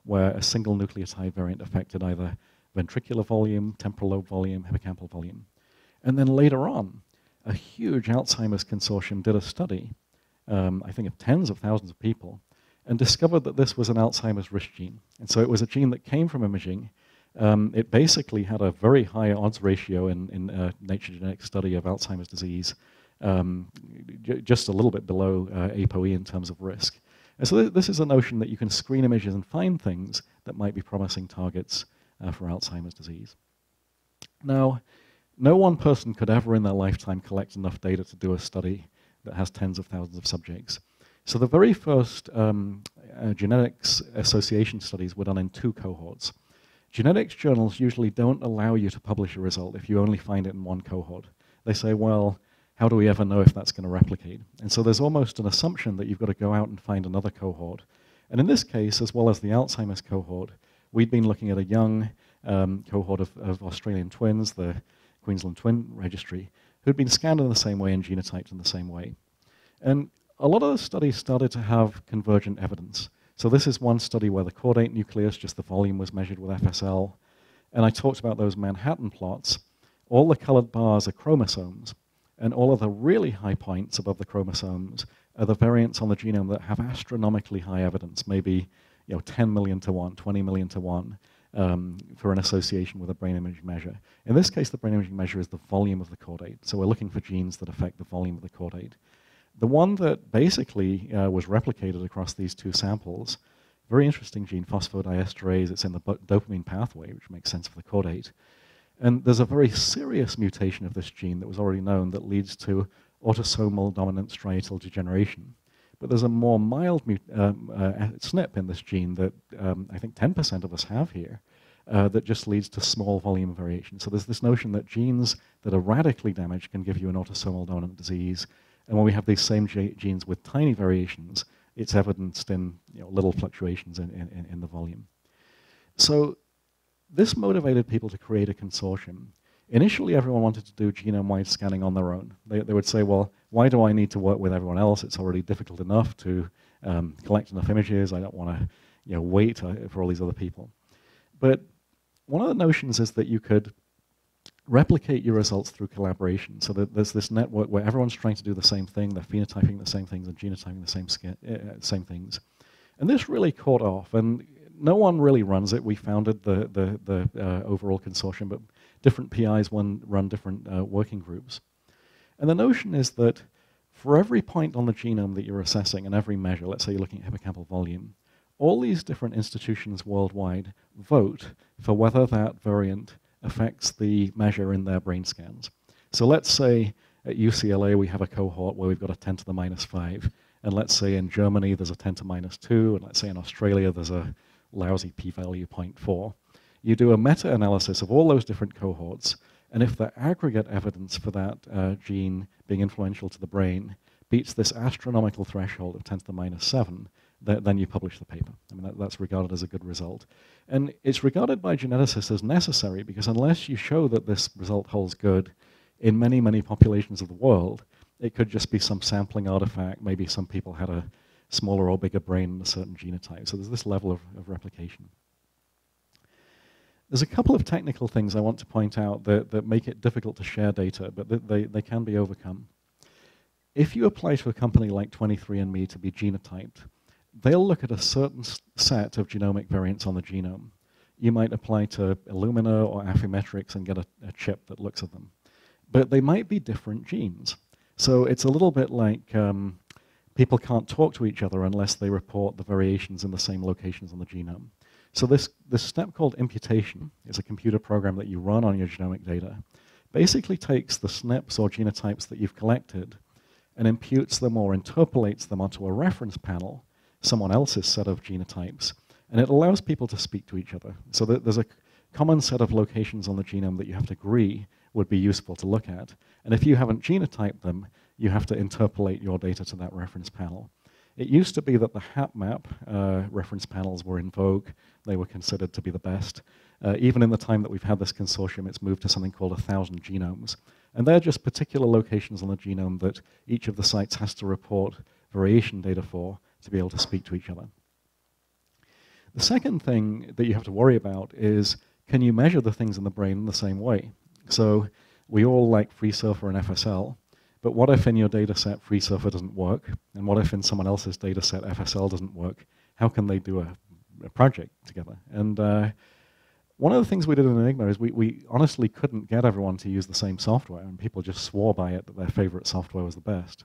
where a single nucleotide variant affected either ventricular volume, temporal lobe volume, hippocampal volume. And then later on, a huge Alzheimer's consortium did a study, I think of tens of thousands of people, and discovered that this was an Alzheimer's risk gene. And so it was a gene that came from imaging. It basically had a very high odds ratio in Nature Genetics study of Alzheimer's disease, just a little bit below ApoE in terms of risk. And so this is a notion that you can screen images and find things that might be promising targets for Alzheimer's disease. Now, no one person could ever in their lifetime collect enough data to do a study that has tens of thousands of subjects. So the very first genetics association studies were done in 2 cohorts. Genetics journals usually don't allow you to publish a result if you only find it in 1 cohort. They say, well, how do we ever know if that's going to replicate? And so there's almost an assumption that you've got to go out and find another cohort. And in this case, as well as the Alzheimer's cohort, we'd been looking at a young cohort of Australian twins, the Queensland Twin Registry, who'd been scanned in the same way and genotyped in the same way. And a lot of the studies started to have convergent evidence. So this is one study where the caudate nucleus, just the volume, was measured with FSL. And I talked about those Manhattan plots. All the colored bars are chromosomes. And all of the really high points above the chromosomes are the variants on the genome that have astronomically high evidence, maybe 10 million to 1, 20 million to 1, for an association with a brain imaging measure. In this case, the brain imaging measure is the volume of the caudate. So we're looking for genes that affect the volume of the caudate. The one that basically was replicated across these 2 samples, very interesting gene, phosphodiesterase. It's in the dopamine pathway, which makes sense for the caudate. And there's a very serious mutation of this gene that was already known that leads to autosomal dominant striatal degeneration. But there's a more mild SNP in this gene that I think 10% of us have here that just leads to small volume variation. So there's this notion that genes that are radically damaged can give you an autosomal dominant disease. And when we have these same genes with tiny variations, it's evidenced in little fluctuations in the volume. So this motivated people to create a consortium. Initially, everyone wanted to do genome-wide scanning on their own. They would say, well, why do I need to work with everyone else? It's already difficult enough to collect enough images. I don't want to wait for all these other people. But one of the notions is that you could replicate your results through collaboration. So that there's this network where everyone's trying to do the same thing. They're phenotyping the same things and genotyping the same things. And this really caught off. And no one really runs it. We founded the overall consortium, but different PIs run different working groups. And the notion is that for every point on the genome that you're assessing and every measure, let's say you're looking at hippocampal volume, all these different institutions worldwide vote for whether that variant affects the measure in their brain scans. So let's say at UCLA we have a cohort where we've got a 10 to the minus 5, and let's say in Germany there's a 10 to minus 2, and let's say in Australia there's a lousy p-value 0.4. You do a meta-analysis of all those different cohorts, and if the aggregate evidence for that gene being influential to the brain beats this astronomical threshold of 10 to the minus 7, then you publish the paper. I mean, that's regarded as a good result. And it's regarded by geneticists as necessary because unless you show that this result holds good in many, many populations of the world, it could just be some sampling artifact. Maybe some people had a smaller or bigger brain in a certain genotype. So there's this level of replication. There's a couple of technical things I want to point out that make it difficult to share data, but they can be overcome. If you apply to a company like 23andMe to be genotyped, they'll look at a certain set of genomic variants on the genome. You might apply to Illumina or Affymetrix and get a chip that looks at them. But they might be different genes. So it's a little bit like people can't talk to each other unless they report the variations in the same locations on the genome. So this step called imputation is a computer program that you run on your genomic data, basically takes the SNPs or genotypes that you've collected and imputes them or interpolates them onto a reference panel, someone else's set of genotypes, and it allows people to speak to each other. So there's a common set of locations on the genome that you have to agree would be useful to look at. And if you haven't genotyped them, you have to interpolate your data to that reference panel. It used to be that the HapMap reference panels were in vogue. They were considered to be the best. Even in the time that we've had this consortium, it's moved to something called 1,000 genomes. And they're just particular locations on the genome that each of the sites has to report variation data for to be able to speak to each other. The second thing that you have to worry about is, can you measure the things in the brain in the same way? So we all like FreeSurfer and FSL, but what if in your data set FreeSurfer doesn't work? And what if in someone else's data set FSL doesn't work? How can they do a project together? And one of the things we did in ENIGMA is we honestly couldn't get everyone to use the same software, and people just swore by it that their favorite software was the best.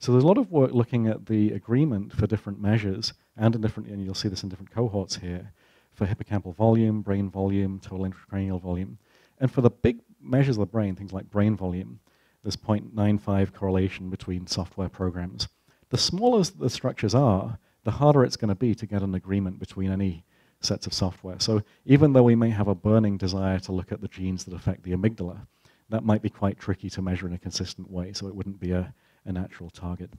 So there's a lot of work looking at the agreement for different measures, and you'll see this in different cohorts here, for hippocampal volume, brain volume, total intracranial volume. And for the big measures of the brain, things like brain volume, there's 0.95 correlation between software programs. The smaller the structures are, the harder it's going to be to get an agreement between any sets of software. So even though we may have a burning desire to look at the genes that affect the amygdala, that might be quite tricky to measure in a consistent way, so it wouldn't be a natural target.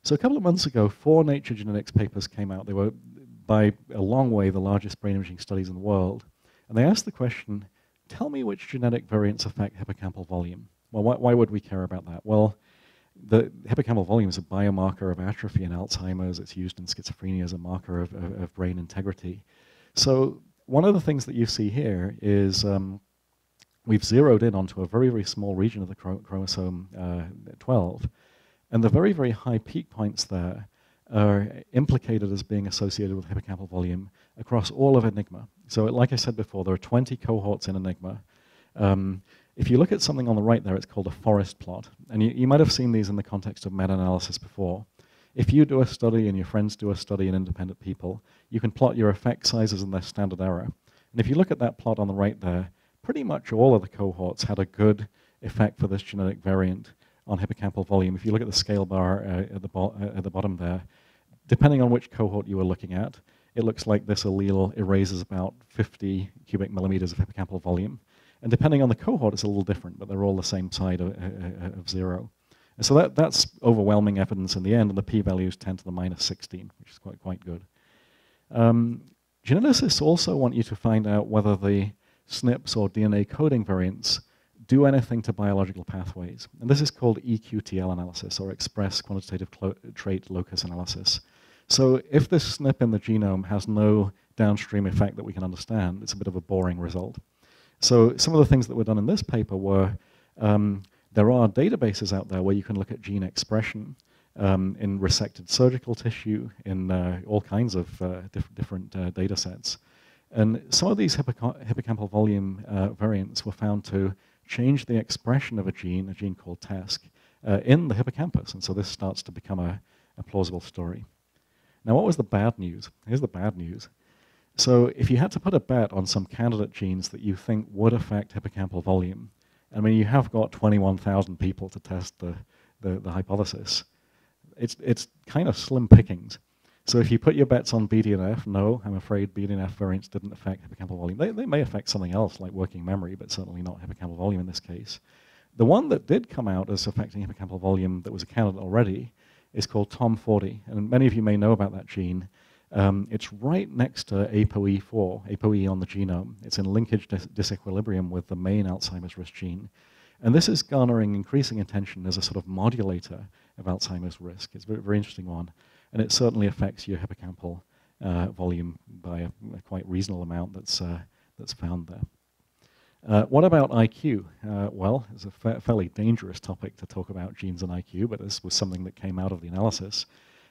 So a couple of months ago, 4 Nature Genetics papers came out. They were, by a long way, the largest brain imaging studies in the world. And they asked the question, tell me which genetic variants affect hippocampal volume. Well, why would we care about that? Well, the hippocampal volume is a biomarker of atrophy in Alzheimer's. It's used in schizophrenia as a marker of brain integrity. So one of the things that you see here is we've zeroed in onto a very, very small region of the chromosome 12. And the very, very high peak points there are implicated as being associated with hippocampal volume across all of ENIGMA. So like I said before, there are 20 cohorts in ENIGMA. If you look at something on the right there, it's called a forest plot. And you might have seen these in the context of meta-analysis before. If you do a study and your friends do a study and independent people, you can plot your effect sizes and their standard error. And if you look at that plot on the right there, pretty much all of the cohorts had a good effect for this genetic variant on hippocampal volume. If you look at the scale bar at the bottom there, depending on which cohort you were looking at, it looks like this allele erases about 50 cubic millimeters of hippocampal volume. And depending on the cohort, it's a little different, but they're all the same side of 0. And so that's overwhelming evidence in the end, and the p-value is 10 to the minus 16, which is quite good. Geneticists also want you to find out whether the SNPs or DNA coding variants do anything to biological pathways. And this is called EQTL analysis, or express quantitative trait locus analysis. So if this SNP in the genome has no downstream effect that we can understand, it's a bit of a boring result. So some of the things that were done in this paper were, there are databases out there where you can look at gene expression in resected surgical tissue, in all kinds of different data sets. And some of these hippocampal volume variants were found to change the expression of a gene called TESC, in the hippocampus. And so this starts to become a plausible story. Now, what was the bad news? Here's the bad news. So if you had to put a bet on some candidate genes that you think would affect hippocampal volume, I mean, you have got 21,000 people to test the hypothesis. It's kind of slim pickings. So if you put your bets on BDNF, no, I'm afraid BDNF variants didn't affect hippocampal volume. They may affect something else, like working memory, but certainly not hippocampal volume in this case. The one that did come out as affecting hippocampal volume that was a candidate already is called TOM40, and many of you may know about that gene. It's right next to ApoE4, ApoE on the genome. It's in linkage disequilibrium with the main Alzheimer's risk gene. And this is garnering increasing attention as a sort of modulator of Alzheimer's risk. It's a very, very interesting one. And it certainly affects your hippocampal volume by a quite reasonable amount that's found there. What about IQ? Well, it's a fairly dangerous topic to talk about genes and IQ, but this was something that came out of the analysis.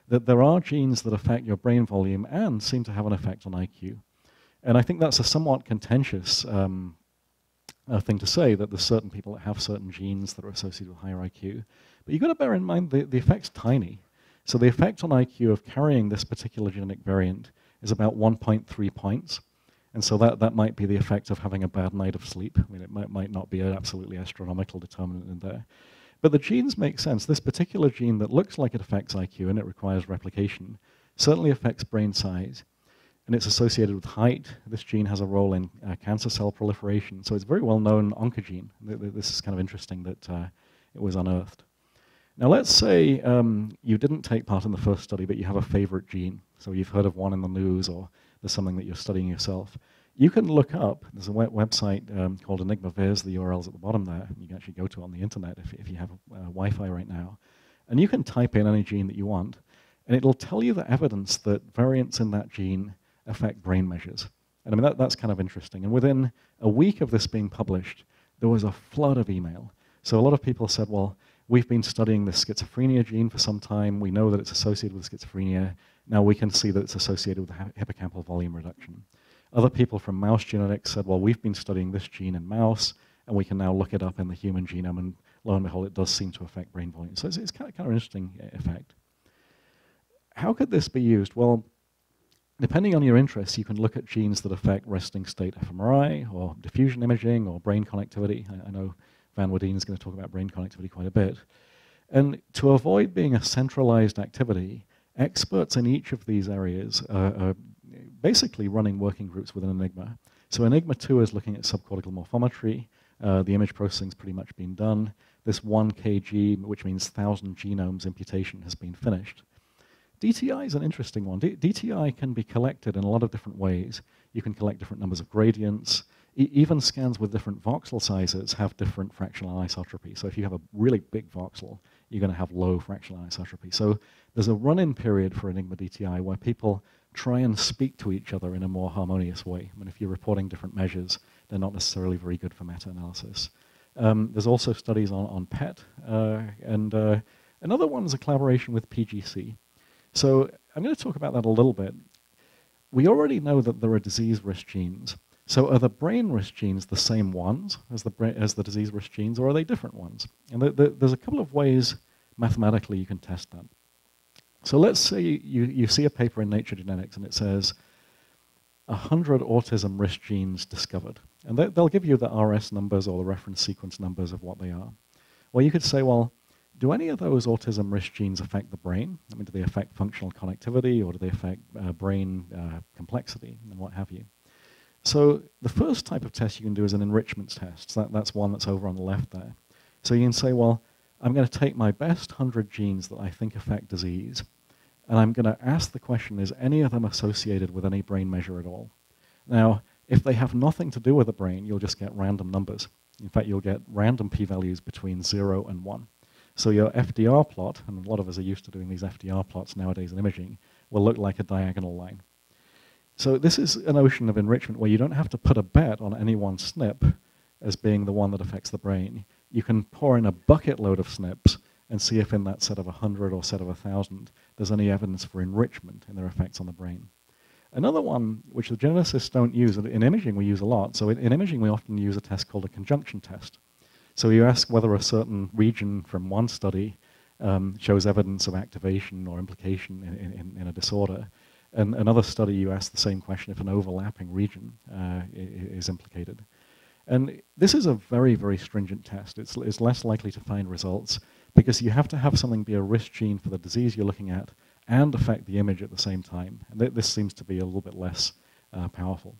That there are genes that affect your brain volume and seem to have an effect on IQ. And I think that's a somewhat contentious thing to say, that there's certain people that have certain genes that are associated with higher IQ. But you've got to bear in mind the effect's tiny. So the effect on IQ of carrying this particular genetic variant is about 1.3 points. And so that might be the effect of having a bad night of sleep. I mean, it might not be an absolutely astronomical determinant in there. But the genes make sense. This particular gene that looks like it affects IQ and it requires replication certainly affects brain size. And it's associated with height. This gene has a role in cancer cell proliferation. So it's a very well-known oncogene. This is kind of interesting that it was unearthed. Now let's say you didn't take part in the first study, but you have a favorite gene. So you've heard of one in the news, or there's something that you're studying yourself. You can look up, there's a website called Enigma Viz, the URL's at the bottom there. You can actually go to it on the internet if you have Wi-Fi right now. And you can type in any gene that you want, And it'll tell you the evidence that variants in that gene affect brain measures. And I mean, that's kind of interesting. And within a week of this being published, there was a flood of email. So a lot of people said, well, we've been studying the schizophrenia gene for some time. We know that it's associated with schizophrenia. Now we can see that it's associated with hippocampal volume reduction. Other people from mouse genetics said, well, we've been studying this gene in mouse, and we can now look it up in the human genome, and lo and behold, it does seem to affect brain volume. So it's kind of an interesting effect. How could this be used? Well, depending on your interests, you can look at genes that affect resting state fMRI, or diffusion imaging, or brain connectivity. I know Van Wadeen is going to talk about brain connectivity quite a bit. And to avoid being a centralized activity, experts in each of these areas are basically running working groups within ENIGMA. So ENIGMA 2 is looking at subcortical morphometry. The image processing's pretty much been done. This 1 kg, which means 1,000 genomes imputation, has been finished. DTI is an interesting one. DTI can be collected in a lot of different ways. You can collect different numbers of gradients. Even scans with different voxel sizes have different fractional anisotropy. So if you have a really big voxel, you're going to have low fractional anisotropy. So there's a run-in period for ENIGMA DTI where people try and speak to each other in a more harmonious way. I mean, if you're reporting different measures, they're not necessarily very good for meta-analysis. There's also studies on PET, and another one is a collaboration with PGC. So I'm going to talk about that a little bit. We already know that there are disease risk genes. So are the brain risk genes the same ones as the disease risk genes, or are they different ones? And there's a couple of ways mathematically you can test that. So let's say you see a paper in Nature Genetics and it says 100 autism risk genes discovered. And they'll give you the RS numbers or the reference sequence numbers of what they are. Well, you could say, well, do any of those autism risk genes affect the brain? I mean, do they affect functional connectivity, or do they affect brain complexity, and what have you? So the first type of test you can do is an enrichment test. So that's one that's over on the left there. So you can say, well, I'm going to take my best 100 genes that I think affect disease, and I'm going to ask the question, is any of them associated with any brain measure at all? Now, if they have nothing to do with the brain, you'll just get random numbers. In fact, you'll get random p-values between 0 and 1. So your FDR plot, and a lot of us are used to doing these FDR plots nowadays in imaging, will look like a diagonal line. So this is a notion of enrichment where you don't have to put a bet on any one SNP as being the one that affects the brain. You can pour in a bucket load of SNPs and see if in that set of 100 or set of 1,000 there's any evidence for enrichment in their effects on the brain. Another one, which the geneticists don't use, in imaging we use a lot. So in imaging we often use a test called a conjunction test. So you ask whether a certain region from one study shows evidence of activation or implication in a disorder. And another study, you ask the same question if an overlapping region is implicated. And this is a very, very stringent test. It's less likely to find results because you have to have something be a risk gene for the disease you're looking at and affect the image at the same time. And this seems to be a little bit less powerful.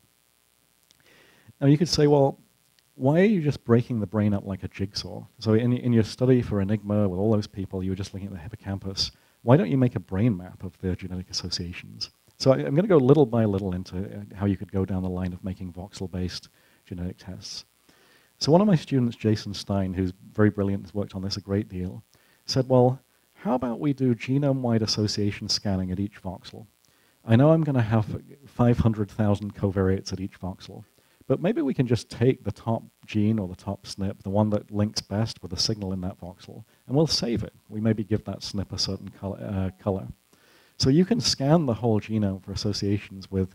Now you could say, well, why are you just breaking the brain up like a jigsaw? So in your study for ENIGMA with all those people, you were just looking at the hippocampus. Why don't you make a brain map of their genetic associations? So I'm going to go little by little into how you could go down the line of making voxel-based genetic tests. So one of my students, Jason Stein, who's very brilliant, has worked on this a great deal, said, well, how about we do genome-wide association scanning at each voxel? I know I'm going to have 500,000 covariates at each voxel, but maybe we can just take the top gene or the top SNP, the one that links best with the signal in that voxel, and we'll save it. We maybe give that SNP a certain color. So you can scan the whole genome for associations with